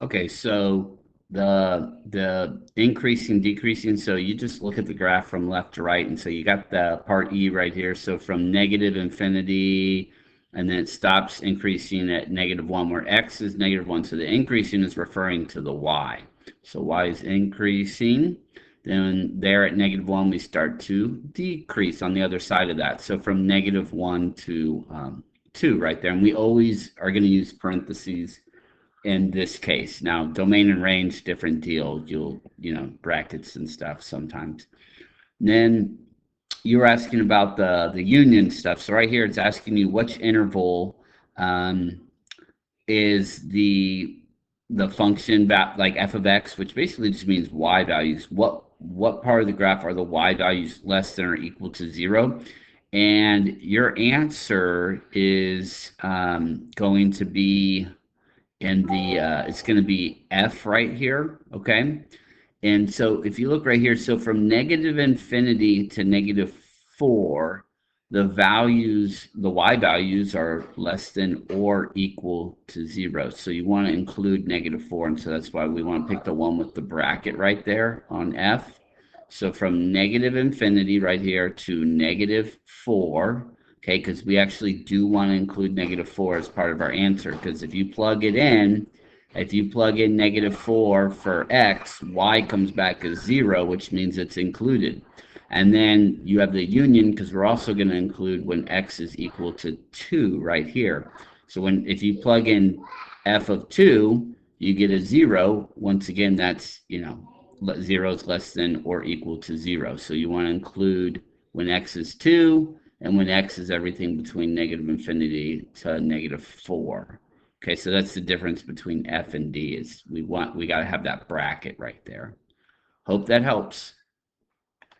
Okay, so the increasing, decreasing, so you just look at the graph from left to right, and so you got the part E right here. So from negative infinity, and then it stops increasing at -1, where x is -1. So the increasing is referring to the y. So y is increasing. Then there at -1, we start to decrease on the other side of that. So from -1 to 2 right there. And we always are going to use parentheses in this case. Now, domain and range, different deal. Brackets and stuff sometimes. And then you were asking about the union stuff. So right here, it's asking you which interval um, is the function like f of x, which basically just means y values. What part of the graph are the y values less than or equal to 0? And your answer is going to be and it's going to be f right here, okay? And so if you look right here, so from negative infinity to -4, the y values are less than or equal to 0. So you want to include -4, and so that's why we want to pick the one with the bracket right there on f. So from negative infinity right here to -4, okay, because we actually do want to include -4 as part of our answer, because if you plug in -4 for x, y comes back as 0, which means it's included. And then you have the union, because we're also going to include when x is equal to 2 right here. So if you plug in f of 2, you get a 0. Once again, that's, 0 is less than or equal to 0. So you want to include when x is 2 and when x is everything between negative infinity to -4. Okay, so that's the difference between F and D is we got to have that bracket right there. Hope that helps.